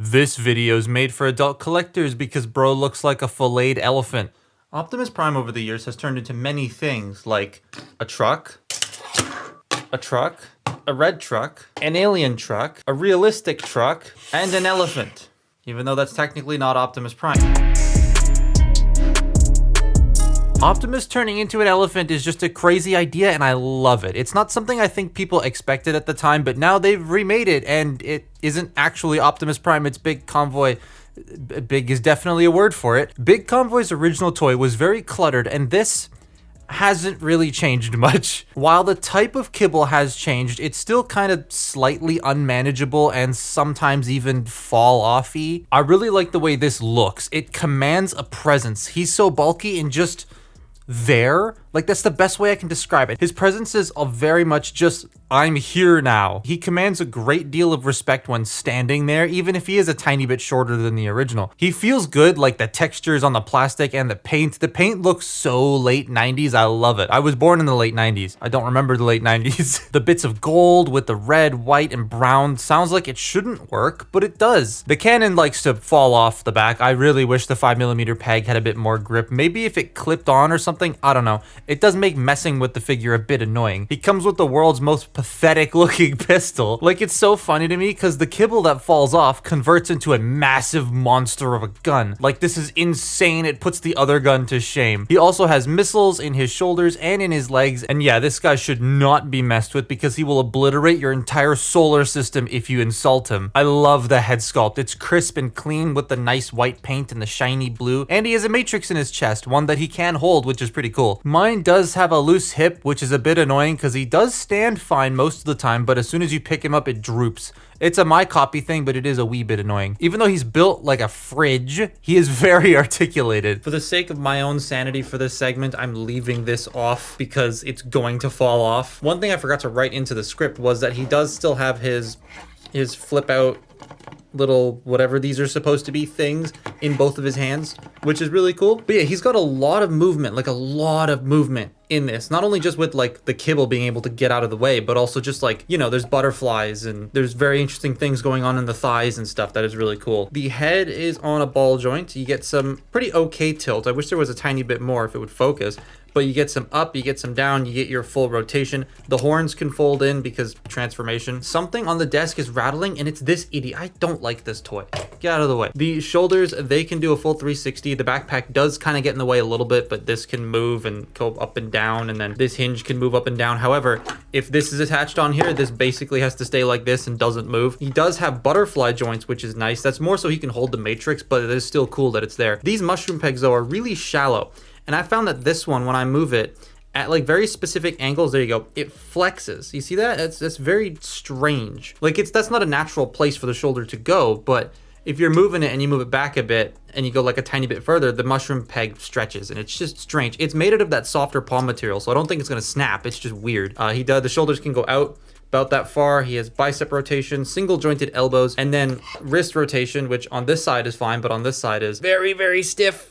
This video's made for adult collectors because bro looks like a filleted elephant. Optimus Prime over the years has turned into many things like a truck, a red truck, an alien truck, a realistic truck, and an elephant. Even though that's technically not Optimus Prime. Optimus turning into an elephant is just a crazy idea and I love it. It's not something I think people expected at the time, but now they've remade it and it isn't actually Optimus Prime, it's Big Convoy. Big is definitely a word for it. Big Convoy's original toy was very cluttered and this hasn't really changed much. While the type of kibble has changed, it's still kind of slightly unmanageable and sometimes even fall-off-y. I really like the way this looks. It commands a presence. He's so bulky and just there. Like, that's the best way I can describe it. His presence is very much just, I'm here now. He commands a great deal of respect when standing there, even if he is a tiny bit shorter than the original. He feels good, like the textures on the plastic and the paint. The paint looks so late 90s, I love it. I was born in the late 90s. I don't remember the late 90s. The bits of gold with the red, white, and brown sounds like it shouldn't work, but it does. The cannon likes to fall off the back. I really wish the 5mm peg had a bit more grip. Maybe if it clipped on or something, I don't know. It does make messing with the figure a bit annoying. He comes with the world's most pathetic looking pistol. Like, it's so funny to me because the kibble that falls off converts into a massive monster of a gun. Like, this is insane. It puts the other gun to shame. He also has missiles in his shoulders and in his legs. And yeah, this guy should not be messed with because he will obliterate your entire solar system if you insult him. I love the head sculpt. It's crisp and clean with the nice white paint and the shiny blue. And he has a matrix in his chest, one that he can hold, which is pretty cool. Mine does have a loose hip, which is a bit annoying because he does stand fine most of the time, but as soon as you pick him up, it droops. It's a my copy thing, but it is a wee bit annoying. Even though he's built like a fridge, he is very articulated. For the sake of my own sanity for this segment, I'm leaving this off because it's going to fall off. One thing I forgot to write into the script was that he does still have his flip out little whatever these are supposed to be things in both of his hands, which is really cool. But yeah, he's got a lot of movement, like a lot of movement in this, not only just with like the kibble being able to get out of the way, but also just like, you know, there's butterflies and there's very interesting things going on in the thighs and stuff that is really cool. The head is on a ball joint. You get some pretty okay tilt. I wish there was a tiny bit more if it would focus, but you get some up, you get some down, you get your full rotation. The horns can fold in because transformation. Something on the desk is rattling and it's this idiot. I don't like this toy. Get out of the way. The shoulders, they can do a full 360. The backpack does kind of get in the way a little bit, but this can move and go up and down, and then this hinge can move up and down. However, if this is attached on here, this basically has to stay like this and doesn't move. He does have butterfly joints, which is nice. That's more so he can hold the matrix, but it is still cool that it's there. These mushroom pegs, though, are really shallow. And I found that this one, when I move it at like very specific angles, there you go, it flexes. You see that? It's very strange. Like, that's not a natural place for the shoulder to go, but if you're moving it and you move it back a bit and you go like a tiny bit further, the mushroom peg stretches and it's just strange. It's made out of that softer palm material, so I don't think it's gonna snap. It's just weird. The shoulders can go out about that far. He has bicep rotation, single jointed elbows, and then wrist rotation, which on this side is fine, but on this side is very, very stiff.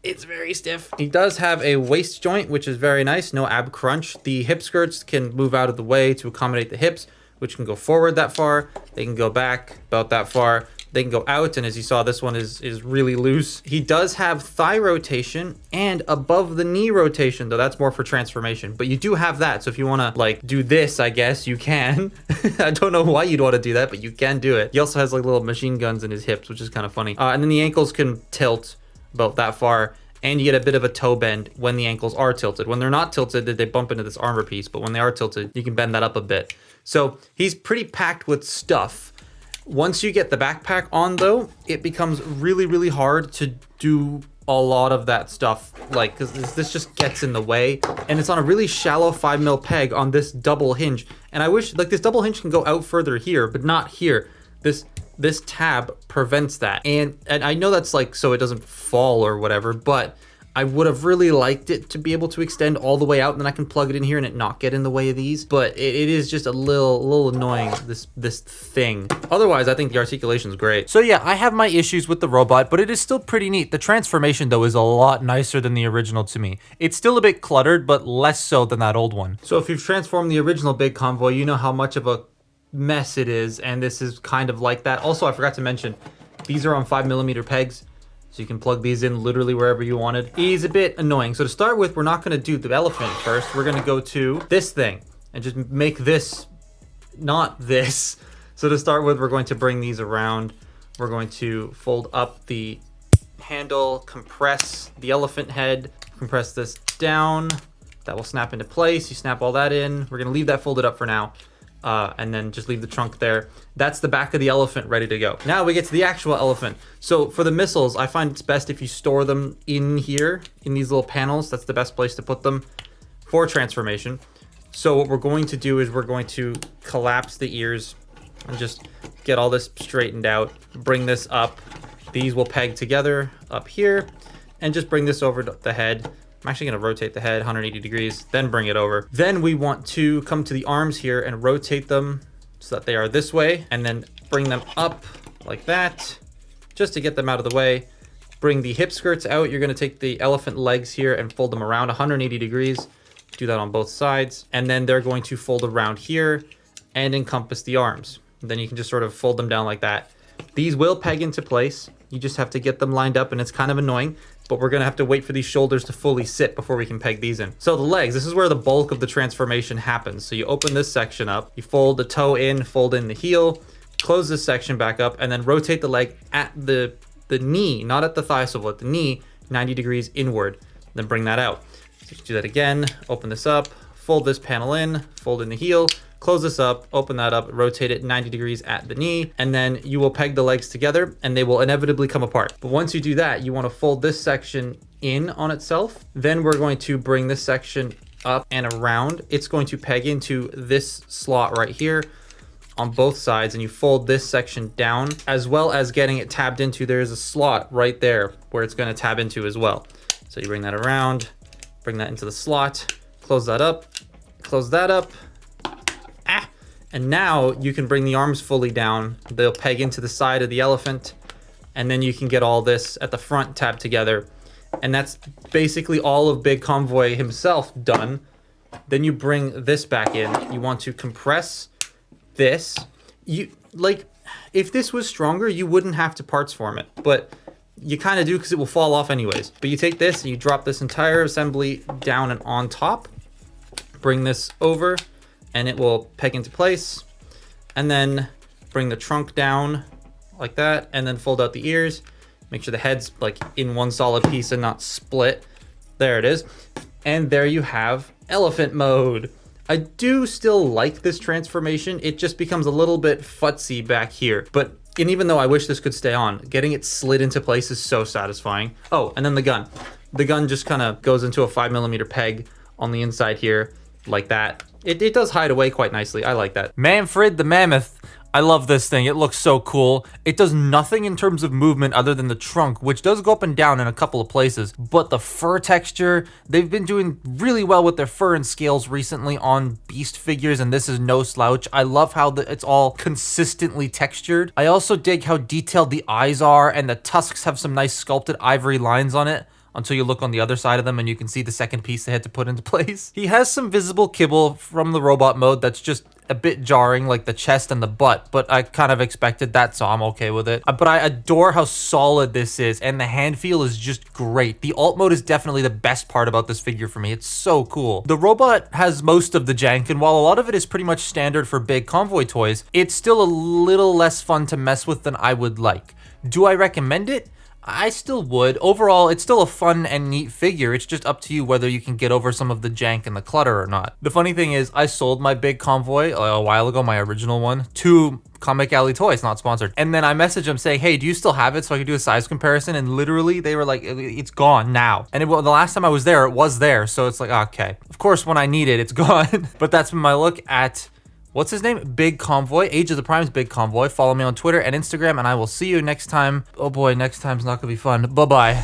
It's very stiff. He does have a waist joint, which is very nice. No ab crunch. The hip skirts can move out of the way to accommodate the hips, which can go forward that far. They can go back about that far. They can go out, and as you saw, this one is really loose. He does have thigh rotation and above the knee rotation, though that's more for transformation. But you do have that, so if you want to like do this, I guess you can. I don't know why you'd want to do that, but you can do it. He also has like little machine guns in his hips, which is kind of funny. And then the ankles can tilt about that far, and you get a bit of a toe bend when the ankles are tilted. When they're not tilted, they bump into this armor piece, but when they are tilted, you can bend that up a bit. So he's pretty packed with stuff. Once you get the backpack on, though, it becomes really, really hard to do a lot of that stuff, like, because this just gets in the way, and it's on a really shallow 5mm peg on this double hinge. And I wish, like, this double hinge can go out further here, but not here. This tab prevents that, and I know that's like so it doesn't fall or whatever, but I would have really liked it to be able to extend all the way out, and then I can plug it in here and it not get in the way of these. But it is just a little annoying, this thing. Otherwise, I think the articulation is great. So yeah, I have my issues with the robot, but it is still pretty neat. The transformation, though, is a lot nicer than the original to me. It's still a bit cluttered, but less so than that old one. So if you've transformed the original Big Convoy, you know how much of a mess it is, and this is kind of like that. Also, I forgot to mention, These are on 5mm pegs, so you can plug these in literally wherever you wanted. It is a bit annoying. So to start with, we're not gonna do the elephant first. We're gonna go to this thing and just make this not this. So to start with, we're going to bring these around. We're going to fold up the handle, compress the elephant head, compress this down. That will snap into place. You snap all that in. We're gonna leave that folded up for now. And then just leave the trunk there. That's the back of the elephant ready to go. Now we get to the actual elephant. So for the missiles, I find it's best if you store them in here, in these little panels. That's the best place to put them for transformation. So what we're going to do is we're going to collapse the ears and just get all this straightened out. Bring this up. These will peg together up here and just bring this over the head. I'm actually gonna rotate the head 180 degrees, then bring it over. Then we want to come to the arms here and rotate them so that they are this way, and then bring them up like that, just to get them out of the way. Bring the hip skirts out. You're gonna take the elephant legs here and fold them around 180 degrees. Do that on both sides. And then they're going to fold around here and encompass the arms. And then you can just sort of fold them down like that. These will peg into place. You just have to get them lined up, and it's kind of annoying, but we're gonna have to wait for these shoulders to fully sit before we can peg these in. So the legs, this is where the bulk of the transformation happens. So you open this section up, you fold the toe in, fold in the heel, close this section back up, and then rotate the leg at the knee, not at the thigh swivel, at the knee, 90 degrees inward. Then bring that out. So just do that again, open this up, fold this panel in, fold in the heel, close this up, open that up, rotate it 90 degrees at the knee, and then you will peg the legs together and they will inevitably come apart. But once you do that, you want to fold this section in on itself. Then we're going to bring this section up and around. It's going to peg into this slot right here on both sides, and you fold this section down, as well as getting it tabbed into. There's a slot right there where it's going to tab into as well. So you bring that around, bring that into the slot, close that up, close that up. And now you can bring the arms fully down. They'll peg into the side of the elephant, and then you can get all this at the front tabbed together. And that's basically all of Big Convoy himself done. Then you bring this back in. You want to compress this. If this was stronger, you wouldn't have to parts form it, but you kind of do because it will fall off anyways. But you take this and you drop this entire assembly down and on top. Bring this over, and it will peg into place, and then bring the trunk down like that, and then fold out the ears. Make sure the head's like in one solid piece and not split. There it is. And there you have elephant mode. I do still like this transformation. It just becomes a little bit futzy back here. And even though I wish this could stay on, getting it slid into place is so satisfying. Oh, and then the gun. The gun just kind of goes into a 5mm peg on the inside here like that. It does hide away quite nicely. I like that. Manfred the Mammoth. I love this thing. It looks so cool. It does nothing in terms of movement other than the trunk, which does go up and down in a couple of places. But the fur texture, they've been doing really well with their fur and scales recently on beast figures, and this is no slouch. I love how it's all consistently textured. I also dig how detailed the eyes are, and the tusks have some nice sculpted ivory lines on it, until you look on the other side of them and you can see the second piece they had to put into place. He has some visible kibble from the robot mode that's just a bit jarring, like the chest and the butt, but I kind of expected that, so I'm okay with it. But I adore how solid this is, and the hand feel is just great. The alt mode is definitely the best part about this figure for me. It's so cool. The robot has most of the jank, and while a lot of it is pretty much standard for Big Convoy toys, it's still a little less fun to mess with than I would like. Do I recommend it? I still would. Overall, it's still a fun and neat figure. It's just up to you whether you can get over some of the jank and the clutter or not. The funny thing is, I sold my Big Convoy a while ago, my original one, to Comic Alley Toys, not sponsored. And then I messaged them saying, hey, do you still have it so I could do a size comparison? And literally, they were like, it's gone now. And the last time I was there, it was there. So it's like, okay. Of course, when I need it, it's gone. But that's been my look at... what's his name? Big Convoy. Age of the Prime's Big Convoy. Follow me on Twitter and Instagram, and I will see you next time. Oh boy, next time's not gonna be fun. Bye-bye.